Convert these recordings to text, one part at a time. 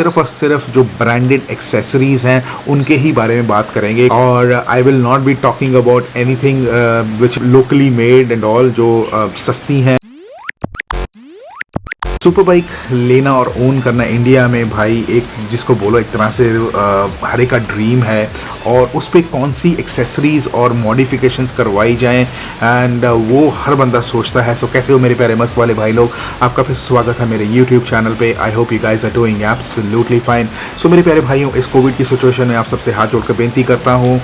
सिर्फ और सिर्फ जो ब्रांडेड एक्सेसरीज हैं उनके ही बारे में बात करेंगे। और I will not be talking about anything which locally made and all, जो सस्ती हैं। सुपर बाइक लेना और ओन करना इंडिया में भाई एक जिसको बोलो एक तरह से हर एक का ड्रीम है, और उस पर कौन सी एक्सेसरीज और मॉडिफिकेशंस करवाई जाएं एंड वो हर बंदा सोचता है। सो कैसे हो मेरे प्यारे मस्त वाले भाई लोग, आपका फिर स्वागत है मेरे यूट्यूब चैनल पे। I hope you guys are doing absolutely fine. So मेरे प्यारे भाइयों, इस कोविड की सिचुएशन में आप सबसे हाथ जोड़कर बेनती करता हूँ,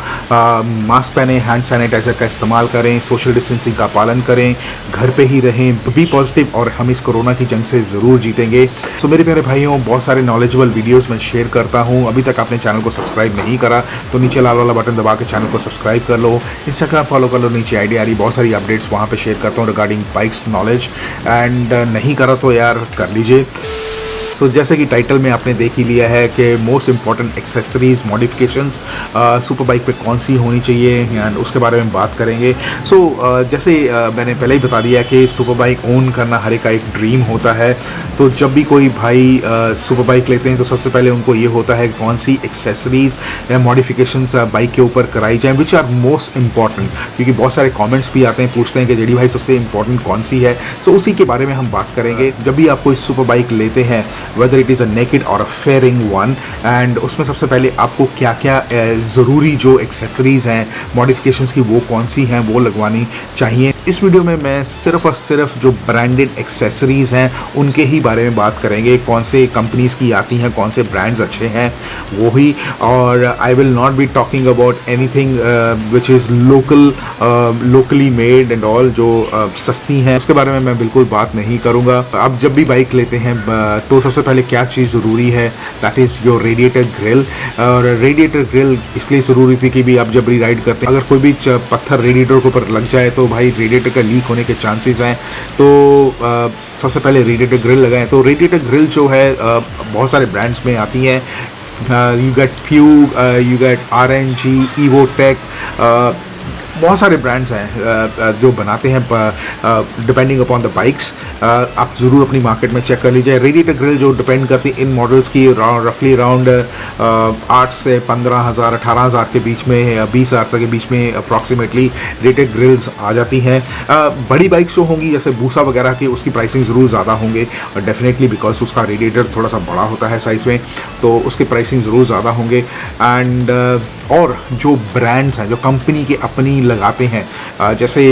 मास्क पहने, हैंड सैनिटाइजर का इस्तेमाल करें, सोशल डिस्टेंसिंग का पालन करें, घर पर ही रहें, बी पॉजिटिव, और हम इस कोरोना की जंग से ज़रूर जीतेंगे। सो मेरे प्यारे भाइयों, बहुत सारे नॉलेजेबल वीडियोस मैं शेयर करता हूं। अभी तक आपने चैनल को सब्सक्राइब नहीं करा तो नीचे लाल वाला बटन दबा के चैनल को सब्सक्राइब कर लो। इंस्टाग्राम फॉलो कर लो, नीचे आईडी आ रही, बहुत सारी अपडेट्स वहां पे शेयर करता हूं रिगार्डिंग बाइक्स नॉलेज, एंड नहीं करा तो यार कर लीजिए। सो जैसे कि टाइटल में आपने देख ही लिया है कि most important accessories modifications super bike पे कौन सी होनी चाहिए, एंड उसके बारे में बात करेंगे। सो जैसे मैंने पहले ही बता दिया कि सुपर बाइक ओन करना हर एक का एक ड्रीम होता है। तो जब भी कोई भाई सुपर बाइक लेते हैं तो सबसे पहले उनको ये होता है कौन सी एक्सेसरीज या मॉडिफिकेशंस बाइक के ऊपर कराई जाएँ, विच आर मोस्ट इंपॉर्टेंट। क्योंकि बहुत सारे कमेंट्स भी आते हैं, पूछते हैं कि जेडी भाई सबसे इंपॉर्टेंट कौन सी है। सो उसी के बारे में हम बात करेंगे। जब भी आप कोई सुपर बाइक लेते हैं, whether it is a naked or a fairing one, and उसमें सबसे पहले आपको क्या क्या ज़रूरी जो एक्सेसरीज़ हैं मॉडिफिकेशंस की वो कौन सी हैं वो लगवानी चाहिए। इस वीडियो में मैं सिर्फ और सिर्फ जो ब्रांडेड एक्सेसरीज़ हैं उनके ही बारे में बात करेंगे, कौन से कंपनीज़ की आती हैं, कौन से ब्रांड्स अच्छे हैं वो ही। और I will not be talking about anything which is locally made and all, जो सस्ती हैं उसके बारे में मैं बिल्कुल बात नहीं करूँगा। आप जब भी बाइक लेते हैं तो सबसे पहले क्या चीज़ ज़रूरी है, that is your radiator grille. और रेडिएटर ग्रिल इसलिए ज़रूरी थी कि भी आप जब राइड करते हैं अगर कोई भी पत्थर रेडिएटर के ऊपर लग जाए तो भाई रेडिएटर का लीक होने के चांसेस हैं। तो सबसे पहले रेडिएटर ग्रिल लगाएं। तो रेडिएटर ग्रिल जो है बहुत सारे ब्रांड्स में आती हैं। यू गेट फ्यूग, यू गेट RNG, EvoTech, बहुत सारे ब्रांड्स हैं जो बनाते हैं डिपेंडिंग अपॉन द बाइक्स। आप ज़रूर अपनी मार्केट में चेक कर लीजिए। रेडिएटर ग्रिल जो डिपेंड करती है इन मॉडल्स की रफली अराउंड 8 से 15,000 18,000 के बीच में, 20,000 तक के बीच में अप्रॉक्सीमेटली रेडिएटर ग्रिल्स आ जाती हैं। बड़ी बाइक्स जो होंगी जैसे बूसा वगैरह की, उसकी प्राइसिंग ज़रूर ज़्यादा होंगे डेफिनेटली, बिकॉज उसका रेडिएटर थोड़ा सा बड़ा होता है साइज़ में, तो उसकी प्राइसिंग ज़रूर ज़्यादा होंगे। एंड और जो ब्रांड्स हैं जो कंपनी के अपनी लगाते हैं, जैसे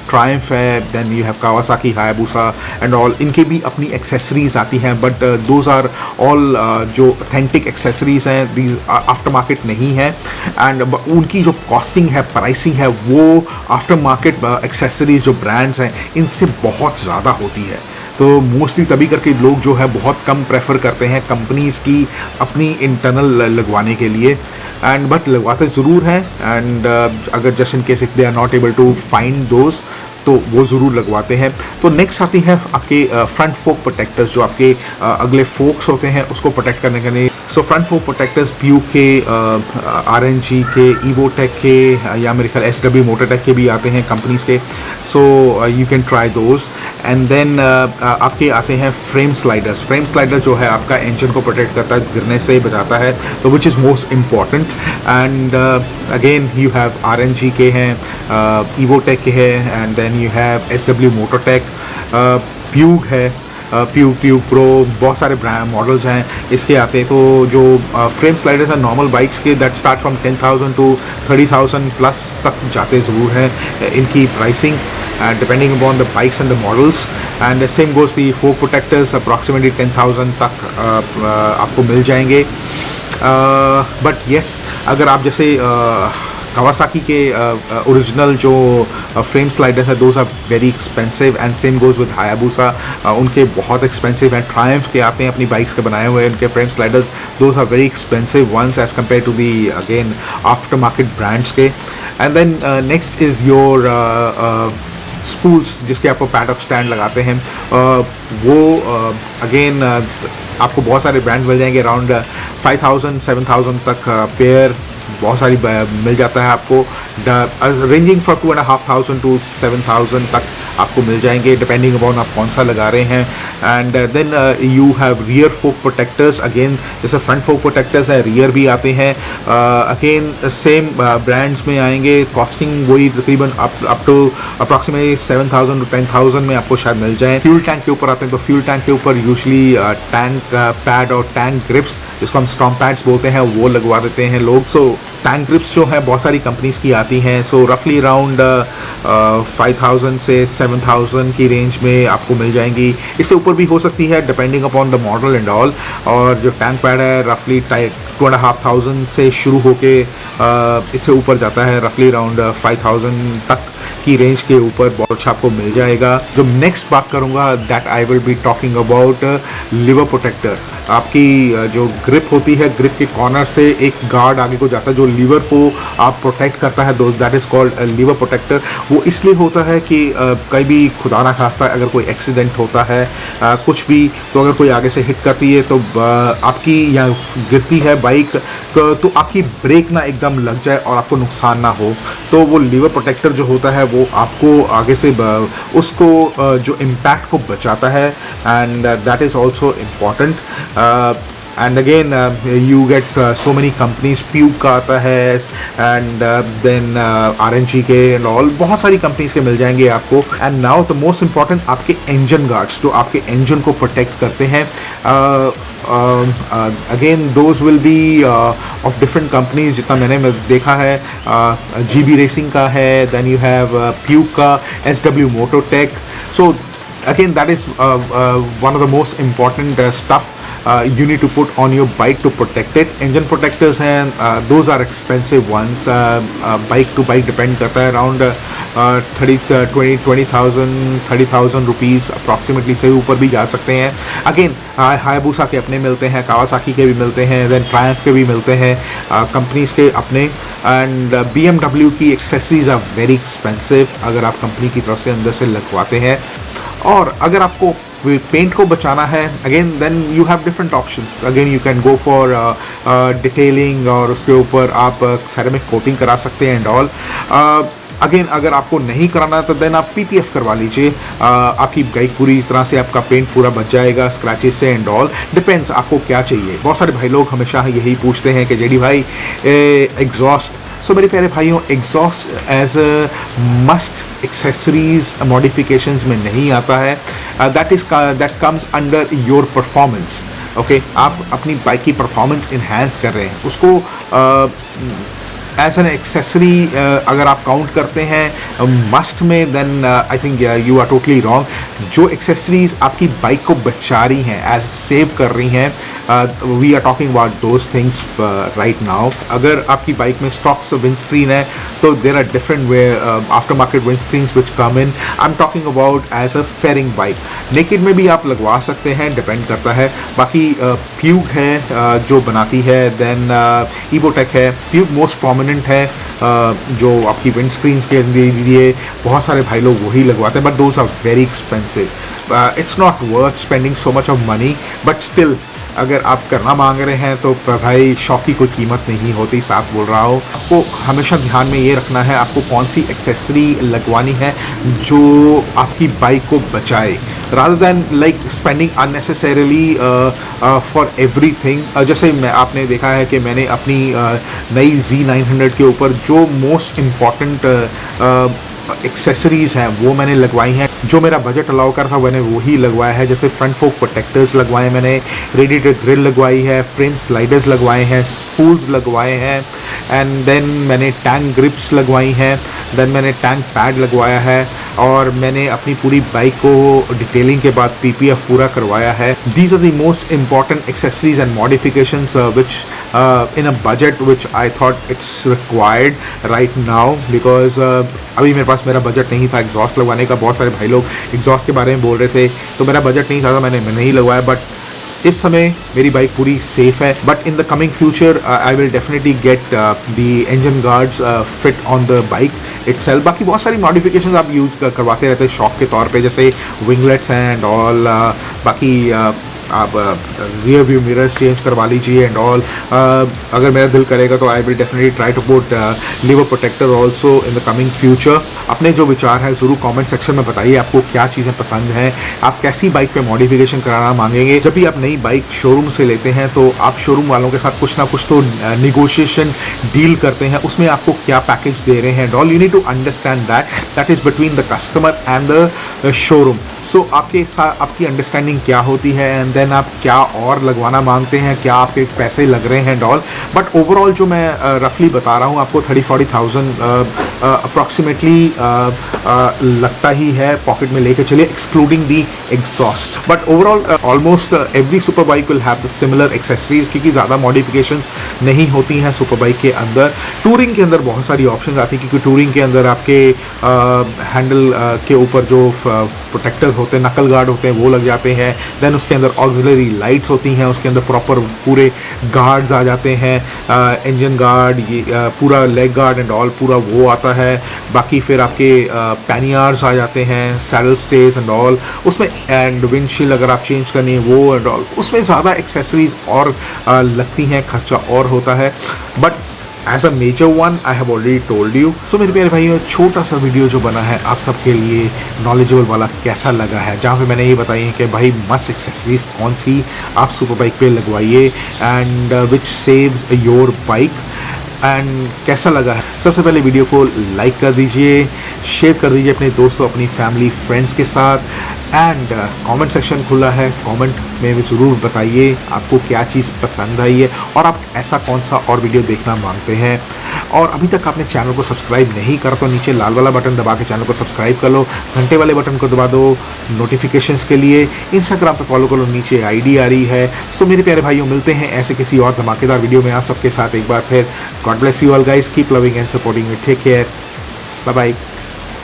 ट्रायम्फ है, then you have Kawasaki, Hayabusa and all, इनके भी अपनी एक्सेसरीज आती हैं, बट दोज आर ऑल जो ऑथेंटिक एक्सेसरीज हैं, दीज आफ्टर मार्केट नहीं है। एंड उनकी जो कॉस्टिंग है, प्राइसिंग है, वो आफ्टर मार्केट एक्सेसरीज जो ब्रांड्स हैं इनसे बहुत ज़्यादा होती है। तो मोस्टली तभी करके लोग जो है बहुत कम प्रेफर करते हैं कंपनीज़ की अपनी इंटरनल लगवाने के लिए, एंड बट लगवाते ज़रूर हैं। एंड अगर just in case if they are not able to find those तो वो ज़रूर लगवाते हैं। तो नेक्स्ट आती है आपके फ्रंट फोक प्रोटेक्टर्स, जो आपके अगले फोक्स होते हैं उसको प्रोटेक्ट करने के लिए। सो फ्रंट फोक प्रोटेक्टर्स फ्यूग के, RNG के, EvoTech के, या मेरे ख्याल SW मोटरटेक के भी आते हैं कंपनीज़ के। So you can try those. And then आपके आते हैं फ्रेम स्लाइडर्स। फ्रेम स्लाइडर जो है आपका इंजन को प्रोटेक्ट करता है, गिरने से बचाता है, तो which is most important. And again you have RNG के हैं, EvoTech के हैं, and then you have SW Motortech, फ्यूग है, फ्यूग प्रो, बहुत सारे ब्रांड मॉडल्स हैं इसके आते हैं। तो जो फ्रेम स्लाइडर्स हैं नॉर्मल बाइक्स के, that start from 10,000 to 30,000 plus तक जाते ज़रूर हैं इनकी pricing, depending upon the bikes and the models. And same goes the fork protectors, approximately 10,000 तक आपको मिल जाएंगे। बट येस, अगर आप जैसे कावासाकी के ओरिजिनल जो फ्रेम स्लाइडर्स है, those are very expensive, and same goes with Hayabusa, उनके बहुत एक्सपेंसिव हैं। ट्रायम्फ के आते हैं अपनी बाइक्स के बनाए हुए उनके frame sliders, those are very expensive once as compare to the again after market brands के। And then next is your spools, जिसके आपको पैडॉक स्टैंड लगाते हैं, वो अगेन आपको बहुत सारे ब्रांड मिल जाएंगे, अराउंड 5,000 7,000 तक पेयर बहुत सारी मिल जाता है आपको, रेंजिंग फ्रॉम 2,500 टू 7,000 तक आपको मिल जाएंगे डिपेंडिंग अपॉन आप कौन सा लगा रहे हैं. And then you have rear fork protectors. Again जैसे फ्रंट फोक प्रोटेक्टर्स है, रियर भी आते हैं. अगेन सेम ब्रांड्स में आएंगे. कॉस्टिंग वही तकरीबन अप टू अप्रॉक्सीमेटली 7,000 to 10,000 में आपको शायद मिल जाए. फ्यूल टैंक के ऊपर आते हैं तो फ्यूल टैंक के ऊपर यूजली टैंक पैड और टैंक ग्रिप्स, जिसको हम स्टॉम्प पैड्स बोलते हैं, वो लगवा देते हैं लोग. सो टैंक ग्रिप्स जो है बहुत सारी कंपनीज की आती हैं. सो रफली अराउंड 5,000 से 7,000 की रेंज में आपको मिल जाएंगी. इससे ऊपर भी हो सकती है depending upon the model and all. और जो टैंक पैड है रफली 2,500 से शुरू होके इससे ऊपर जाता है. रफली अराउंड 5,000 तक की रेंज के ऊपर बहुत अच्छा आपको मिल जाएगा. जो नेक्स्ट बात करूंगा that I will be talking about lever protector. आपकी जो ग्रिप होती है, ग्रिप के कॉर्नर से एक गार्ड आगे को जाता है जो लीवर को आप प्रोटेक्ट करता है. That is called lever protector. वो इसलिए होता है कि कहीं भी खुदा ना खास्ता अगर कोई एक्सीडेंट होता है कुछ भी, तो अगर कोई आगे से हिट करती है तो आपकी या गिरती है बाइक तो आपकी ब्रेक ना एकदम लग जाए और आपको नुकसान ना हो. तो वो लीवर प्रोटेक्टर जो होता है वो आपको आगे से उसको जो इम्पैक्ट को बचाता है. And that is also important. and again you get so many companies. Puke का आता है and then RNG के and all, बहुत सारी कंपनीज के मिल जाएंगे आपको. and now the most important आपके engine guards जो आपके engine को protect करते हैं. again those will be of different companies जितना मैंने देखा है. GB Racing का है, then you have Puke का, SW Mototech. So again that is one of the most important stuff you need to put on your bike to protect it. Engine protectors and those are expensive ones. Bike to bike depend करता है around 30,000 rupees approximately से ऊपर भी जा सकते हैं. Again Hayabusa के अपने मिलते हैं, Kawasaki के भी मिलते हैं, then Triumph के भी मिलते हैं कंपनीज के अपने. एंड BMW की एक्सेसरीज आर वेरी एक्सपेंसिव अगर आप कंपनी की तरफ से अंदर से लगवाते हैं. और अगर आपको पेंट को बचाना है again then you have different options. Again you can go for detailing और उसके ऊपर आप सेरेमिक कोटिंग करा सकते हैं एंड ऑल. अगेन अगर आपको नहीं कराना तो देन आप PPF करवा लीजिए. आपकी बाइक पूरी इस तरह से आपका पेंट पूरा बच जाएगा स्क्रैचेस से एंड ऑल. डिपेंड्स आपको क्या चाहिए. बहुत सारे भाई लोग हमेशा यही पूछते हैं कि जेडी भाई एग्जॉस्ट. सो मेरे प्यारे भाइयों, exhaust as a must accessories modifications में नहीं आता है. That comes under your performance. Okay, आप अपनी बाइक की परफॉर्मेंस इन्हांस कर रहे हैं उसको एज एन एक्सेसरी अगर आप काउंट करते हैं मस्ट में, then I think you are totally wrong. जो एक्सेसरीज आपकी बाइक को बचा रही हैं, एज सेव कर रही हैं, we are talking about those things right now. अगर आपकी बाइक में स्टॉक्स विंड स्क्रीन है तो there are different way after market windscreens which come in. I am talking about as a fairing bike. Naked में भी आप लगवा सकते हैं, डिपेंड करता है. बाकी प्यूक है जो बनाती है, देन इवोटेक है. प्यूक मोस्ट प्रोमिनेंट है जो आपकी विंड स्क्रीन्स के लिए बहुत सारे भाई लोग वही लगवाते हैं. But those are very expensive. It's not worth spending so much of money. But still अगर आप करना मांग रहे हैं तो भाई शौक की कोई कीमत नहीं होती. साथ बोल रहा हूँ, आपको हमेशा ध्यान में ये रखना है आपको कौन सी एक्सेसरी लगवानी है जो आपकी बाइक को बचाए, rather than like spending unnecessarily for everything. जैसे आपने देखा है कि मैंने अपनी नई Z900 के ऊपर जो मोस्ट इम्पॉर्टेंट एक्सेसरीज़ हैं वो मैंने लगवाई हैं. जो मेरा बजट अलाउ कर था मैंने वही लगवाया है. जैसे फ्रंट फोक प्रोटेक्टर्स लगवाए मैंने, रेडिएटर ग्रिल लगवाई है, फ्रेम स्लाइडर्स लगवाए हैं, स्पूल्स लगवाए हैं, एंड देन मैंने टैंक ग्रिप्स लगवाई हैं, देन मैंने टैंक पैड लगवाया है, और मैंने अपनी पूरी बाइक को डिटेलिंग के बाद PPF पूरा करवाया है. These are the most important accessories and modifications which in a budget which I thought it's required right now. Because अभी मेरे पास मेरा बजट नहीं था एग्जॉस्ट लगवाने का. बहुत सारे भाई लोग एग्जॉस्ट के बारे में बोल रहे थे तो मेरा बजट नहीं था तो मैंने नहीं लगवाया. बट इस समय मेरी बाइक पूरी सेफ है. But in the coming future I will definitely get the engine guards fit on the bike itself. बाकी बहुत सारी मॉडिफिकेशंस आप यूज करवाते रहते हैं शौक के तौर पे, जैसे विंगलेट्स एंड ऑल. बाकी आप रियर व्यू मिरर्स चेंज करवा लीजिए एंड ऑल। अगर मेरा दिल करेगा तो I will definitely try to put lever protector also in the coming future. अपने जो विचार है ज़रूर कमेंट सेक्शन में बताइए, आपको क्या चीज़ें पसंद हैं, आप कैसी बाइक पे मॉडिफिकेशन कराना मांगेंगे। जब भी आप नई बाइक शोरूम से लेते हैं तो आप शोरूम वालों के साथ कुछ ना कुछ तो निगोशिएशन डील करते हैं, उसमें आपको क्या पैकेज दे रहे हैं and all. You need to understand that is between the customer and the showroom. So आपके साथ आपकी अंडरस्टैंडिंग क्या होती है एंड देन आप क्या और लगवाना मांगते हैं, क्या आपके पैसे लग रहे हैं एंड ऑल। बट ओवरऑल जो मैं रफली बता रहा हूँ आपको 30-40,000 अप्रॉक्सीमेटली लगता ही है पॉकेट में लेके चलिए, excluding the exhaust. But overall almost every super bike will have the similar accessories, क्योंकि ज़्यादा मॉडिफिकेशंस नहीं होती हैं सुपर बाइक के अंदर। टूरिंग के अंदर बहुत सारी ऑप्शंस आती हैं, क्योंकि टूरिंग के अंदर आपके हैंडल के ऊपर जो प्रोटेक्टर होते हैं, नकल गार्ड होते हैं, वो लग जाते हैं। देन उसके अंदर ऑक्सिलरी लाइट्स होती हैं, उसके अंदर प्रॉपर पूरे गार्ड्स आ जाते हैं, इंजन गार्ड, ये पूरा लेग गार्ड एंड ऑल पूरा वो आता है। बाकी फिर आपके पैनियार्स आ जाते हैं, सैडल स्टेज एंड ऑल उसमें, एंड विंडशील्ड अगर आप चेंज करनी है वो एंड ऑल, उसमें ज़्यादा एक्सेसरीज और लगती हैं, खर्चा और होता है। But as a major one I have already told you. So मेरे प्यारे भाइयों, छोटा सा वीडियो जो बना है आप सबके लिए नॉलेजेबल वाला कैसा लगा है, जहाँ पे मैंने ये बताई है कि भाई मस्त एक्सेसरीज कौन सी आप सुपर बाइक पे लगवाइए and which saves your bike, and कैसा लगा है। सबसे पहले वीडियो को लाइक कर दीजिए, शेयर कर दीजिए अपने दोस्तों, अपनी फैमिली, फ्रेंड्स के साथ, एंड कमेंट सेक्शन खुला है, कमेंट में भी ज़रूर बताइए आपको क्या चीज़ पसंद आई है और आप ऐसा कौन सा और वीडियो देखना मांगते हैं। और अभी तक आपने चैनल को सब्सक्राइब नहीं करा तो नीचे लाल वाला बटन दबा के चैनल को सब्सक्राइब कर लो, घंटे वाले बटन को दबा दो नोटिफिकेशंस के लिए, इंस्टाग्राम पे फॉलो कर लो, नीचे आईडी आ रही है। सो मेरे प्यारे भाइयों, मिलते हैं ऐसे किसी और धमाकेदार वीडियो में आप सबके साथ एक बार फिर। God bless you all guys, keep loving and supporting me, take care, bye bye.